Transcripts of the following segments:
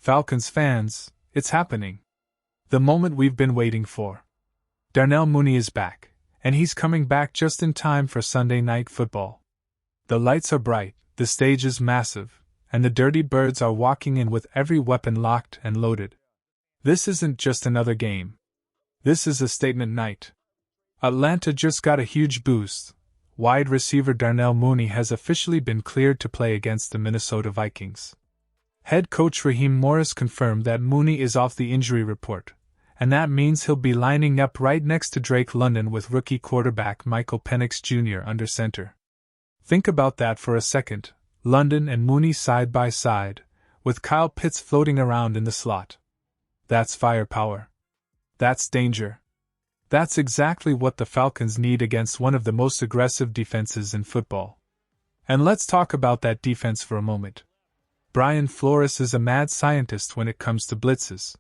Falcons fans, it's happening. The moment we've been waiting for. Darnell Mooney is back, and he's coming back just in time for Sunday Night Football. The lights are bright, the stage is massive, and the dirty birds are walking in with every weapon locked and loaded. This isn't just another game. This is a statement night. Atlanta just got a huge boost. Wide receiver Darnell Mooney has officially been cleared to play against the Minnesota Vikings. Head coach Raheem Morris confirmed that Mooney is off the injury report, and that means he'll be lining up right next to Drake London with rookie quarterback Michael Penix Jr. under center. Think about that for a second, London and Mooney side by side, with Kyle Pitts floating around in the slot. That's firepower. That's danger. That's exactly what the Falcons need against one of the most aggressive defenses in football. And let's talk about that defense for a moment. Brian Flores is a mad scientist when it comes to blitzes.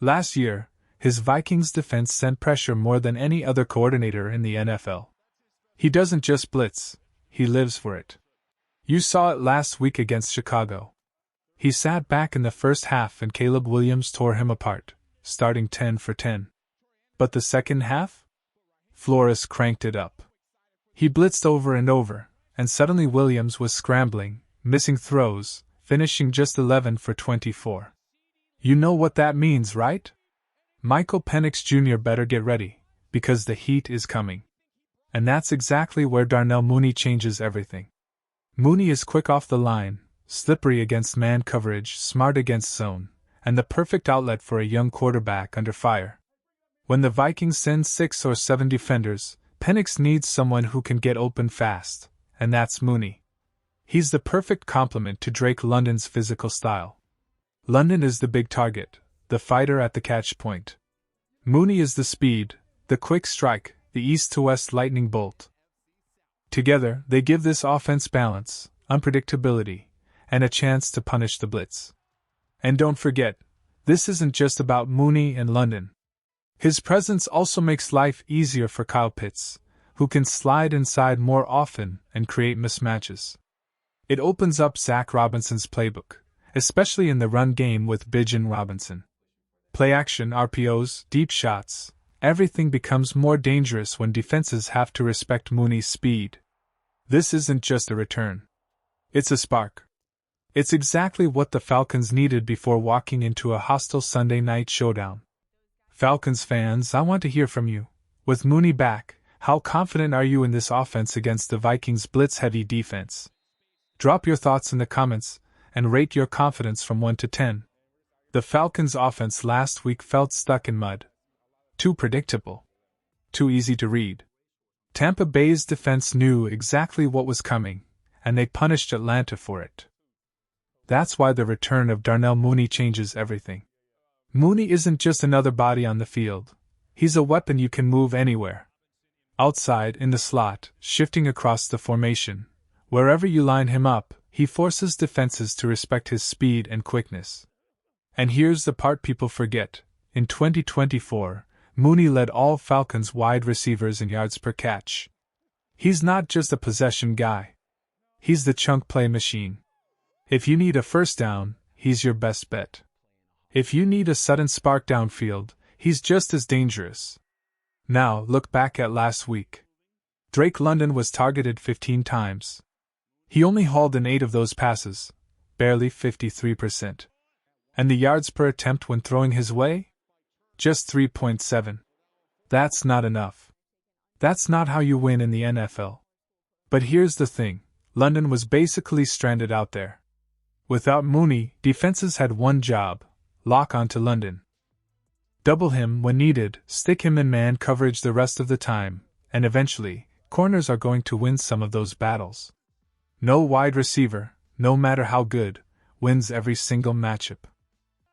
Last year, his Vikings defense sent pressure more than any other coordinator in the NFL. He doesn't just blitz, he lives for it. You saw it last week against Chicago. He sat back in the first half and Caleb Williams tore him apart, starting 10 for 10. But the second half? Flores cranked it up. He blitzed over and over, and suddenly Williams was scrambling, missing throws, finishing just 11 for 24. You know what that means, right? Michael Penix Jr. better get ready, because the heat is coming. And that's exactly where Darnell Mooney changes everything. Mooney is quick off the line, slippery against man coverage, smart against zone, and the perfect outlet for a young quarterback under fire. When the Vikings send 6 or 7 defenders, Penix needs someone who can get open fast, and that's Mooney. He's the perfect complement to Drake London's physical style. London is the big target, the fighter at the catch point. Mooney is the speed, the quick strike, the east-to-west lightning bolt. Together, they give this offense balance, unpredictability, and a chance to punish the blitz. And don't forget, this isn't just about Mooney and London. His presence also makes life easier for Kyle Pitts, who can slide inside more often and create mismatches. It opens up Zach Robinson's playbook, especially in the run game with Bijan Robinson. Play action, RPOs, deep shots, everything becomes more dangerous when defenses have to respect Mooney's speed. This isn't just a return. It's a spark. It's exactly what the Falcons needed before walking into a hostile Sunday night showdown. Falcons fans, I want to hear from you. With Mooney back, how confident are you in this offense against the Vikings' blitz-heavy defense? Drop your thoughts in the comments, and rate your confidence from 1 to 10. The Falcons' offense last week felt stuck in mud. Too predictable. Too easy to read. Tampa Bay's defense knew exactly what was coming, and they punished Atlanta for it. That's why the return of Darnell Mooney changes everything. Mooney isn't just another body on the field. He's a weapon you can move anywhere. Outside, in the slot, shifting across the formation. Wherever you line him up, he forces defenses to respect his speed and quickness. And here's the part people forget. In 2024, Mooney led all Falcons wide receivers in yards per catch. He's not just a possession guy. He's the chunk play machine. If you need a first down, he's your best bet. If you need a sudden spark downfield, he's just as dangerous. Now, look back at last week. Drake London was targeted 15 times. He only hauled in 8 of those passes, barely 53%. And the yards per attempt when throwing his way? Just 3.7. That's not enough. That's not how you win in the NFL. But here's the thing, London was basically stranded out there. Without Mooney, defenses had one job: lock onto London. Double him when needed, stick him in man coverage the rest of the time, and eventually, corners are going to win some of those battles. No wide receiver, no matter how good, wins every single matchup.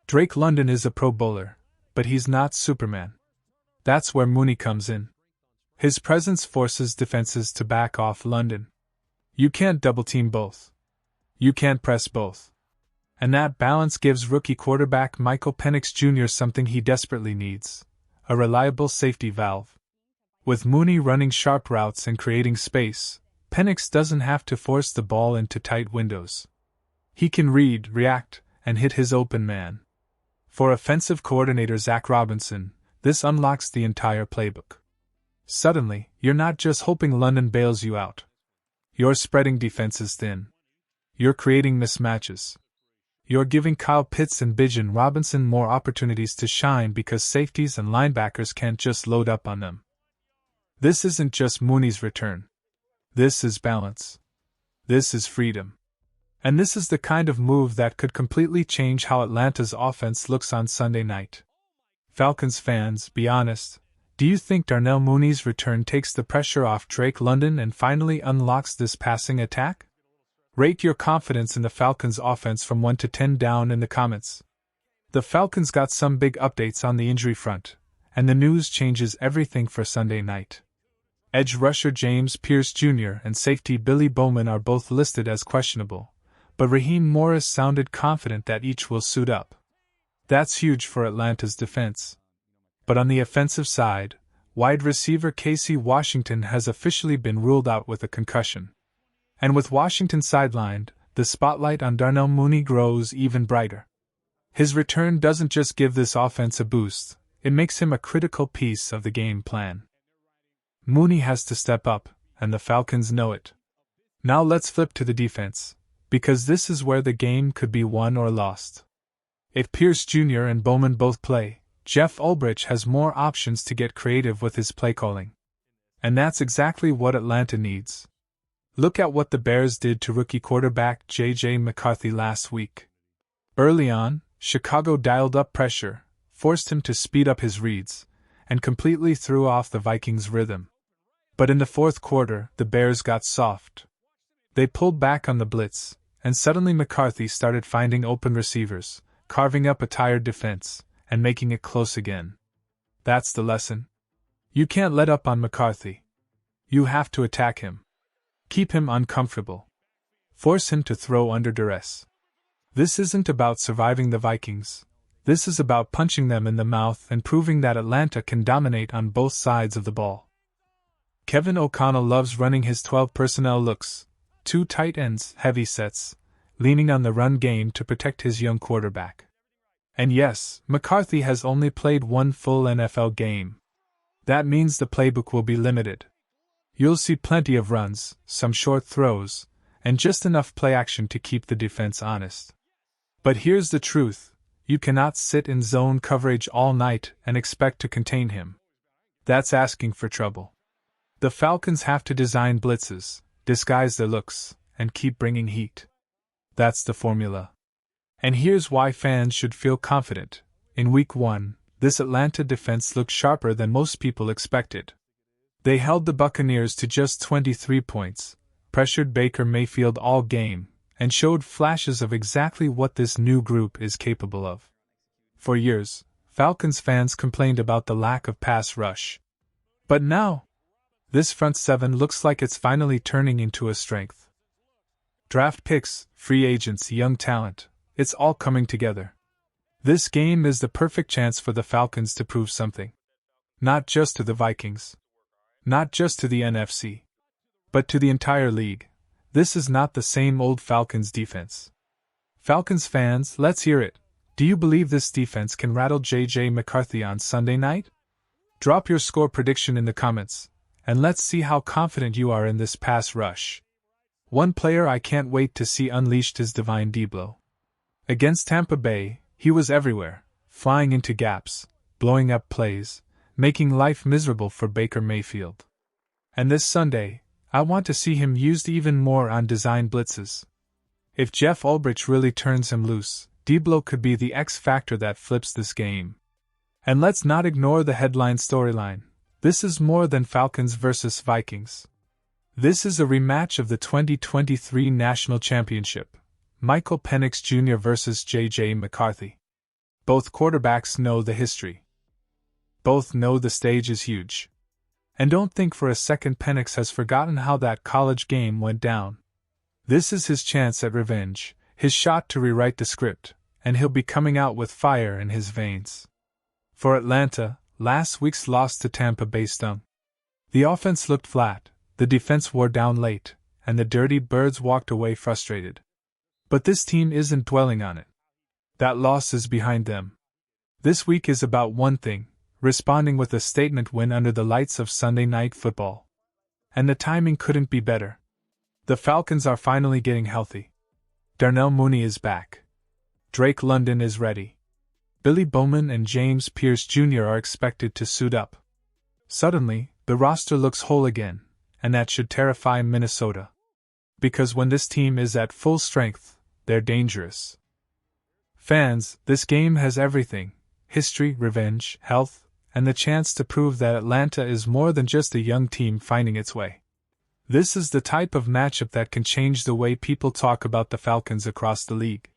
Drake London is a Pro Bowler, but he's not Superman. That's where Mooney comes in. His presence forces defenses to back off London. You can't double-team both. You can't press both. And that balance gives rookie quarterback Michael Penix Jr. something he desperately needs: a reliable safety valve. With Mooney running sharp routes and creating space, Penix doesn't have to force the ball into tight windows. He can read, react, and hit his open man. For offensive coordinator Zach Robinson, this unlocks the entire playbook. Suddenly, you're not just hoping London bails you out. You're spreading defenses thin. You're creating mismatches. You're giving Kyle Pitts and Bijan Robinson more opportunities to shine because safeties and linebackers can't just load up on them. This isn't just Mooney's return. This is balance. This is freedom. And this is the kind of move that could completely change how Atlanta's offense looks on Sunday night. Falcons fans, be honest. Do you think Darnell Mooney's return takes the pressure off Drake London and finally unlocks this passing attack? Rate your confidence in the Falcons' offense from 1 to 10 down in the comments. The Falcons got some big updates on the injury front, and the news changes everything for Sunday night. Edge rusher James Pierce Jr. and safety Billy Bowman are both listed as questionable, but Raheem Morris sounded confident that each will suit up. That's huge for Atlanta's defense. But on the offensive side, wide receiver Casey Washington has officially been ruled out with a concussion. And with Washington sidelined, the spotlight on Darnell Mooney grows even brighter. His return doesn't just give this offense a boost, it makes him a critical piece of the game plan. Mooney has to step up, and the Falcons know it. Now let's flip to the defense, because this is where the game could be won or lost. If Pierce Jr. and Bowman both play, Jeff Ulbrich has more options to get creative with his play calling. And that's exactly what Atlanta needs. Look at what the Bears did to rookie quarterback J.J. McCarthy last week. Early on, Chicago dialed up pressure, forced him to speed up his reads, and completely threw off the Vikings' rhythm. But in the fourth quarter, the Bears got soft. They pulled back on the blitz, and suddenly McCarthy started finding open receivers, carving up a tired defense, and making it close again. That's the lesson. You can't let up on McCarthy. You have to attack him. Keep him uncomfortable. Force him to throw under duress. This isn't about surviving the Vikings. This is about punching them in the mouth and proving that Atlanta can dominate on both sides of the ball. Kevin O'Connell loves running his 12 personnel looks, 2 tight ends, heavy sets, leaning on the run game to protect his young quarterback. And yes, McCarthy has only played one full NFL game. That means the playbook will be limited. You'll see plenty of runs, some short throws, and just enough play action to keep the defense honest. But here's the truth, you cannot sit in zone coverage all night and expect to contain him. That's asking for trouble. The Falcons have to design blitzes, disguise their looks, and keep bringing heat. That's the formula. And here's why fans should feel confident. In Week 1, this Atlanta defense looked sharper than most people expected. They held the Buccaneers to just 23 points, pressured Baker Mayfield all game, and showed flashes of exactly what this new group is capable of. For years, Falcons fans complained about the lack of pass rush. But now, this front seven looks like it's finally turning into a strength. Draft picks, free agents, young talent, it's all coming together. This game is the perfect chance for the Falcons to prove something. Not just to the Vikings. Not just to the NFC. But to the entire league. This is not the same old Falcons defense. Falcons fans, let's hear it. Do you believe this defense can rattle J.J. McCarthy on Sunday night? Drop your score prediction in the comments, and let's see how confident you are in this pass rush. One player I can't wait to see unleashed is Divine Deablo. Against Tampa Bay, he was everywhere, flying into gaps, blowing up plays, making life miserable for Baker Mayfield. And this Sunday, I want to see him used even more on design blitzes. If Jeff Ulbrich really turns him loose, Deablo could be the X factor that flips this game. And let's not ignore the headline storyline. This is more than Falcons versus Vikings. This is a rematch of the 2023 National Championship, Michael Penix Jr. versus J.J. McCarthy. Both quarterbacks know the history. Both know the stage is huge. And don't think for a second Penix has forgotten how that college game went down. This is his chance at revenge, his shot to rewrite the script, and he'll be coming out with fire in his veins. For Atlanta, last week's loss to Tampa Bay stung. The offense looked flat, the defense wore down late, and the Dirty Birds walked away frustrated. But this team isn't dwelling on it. That loss is behind them. This week is about one thing: responding with a statement win under the lights of Sunday Night Football. And the timing couldn't be better. The Falcons are finally getting healthy. Darnell Mooney is back. Drake London is ready. Billy Bowman and James Pierce Jr. are expected to suit up. Suddenly, the roster looks whole again, and that should terrify Minnesota. Because when this team is at full strength, they're dangerous. Fans, this game has everything: history, revenge, health, and the chance to prove that Atlanta is more than just a young team finding its way. This is the type of matchup that can change the way people talk about the Falcons across the league.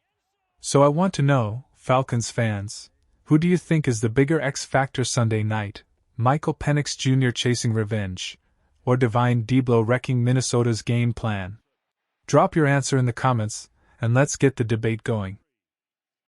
So I want to know, Falcons fans, who do you think is the bigger X factor Sunday night? Michael Penix Jr. chasing revenge, or Divine Deablo wrecking Minnesota's game plan? Drop your answer in the comments, and let's get the debate going.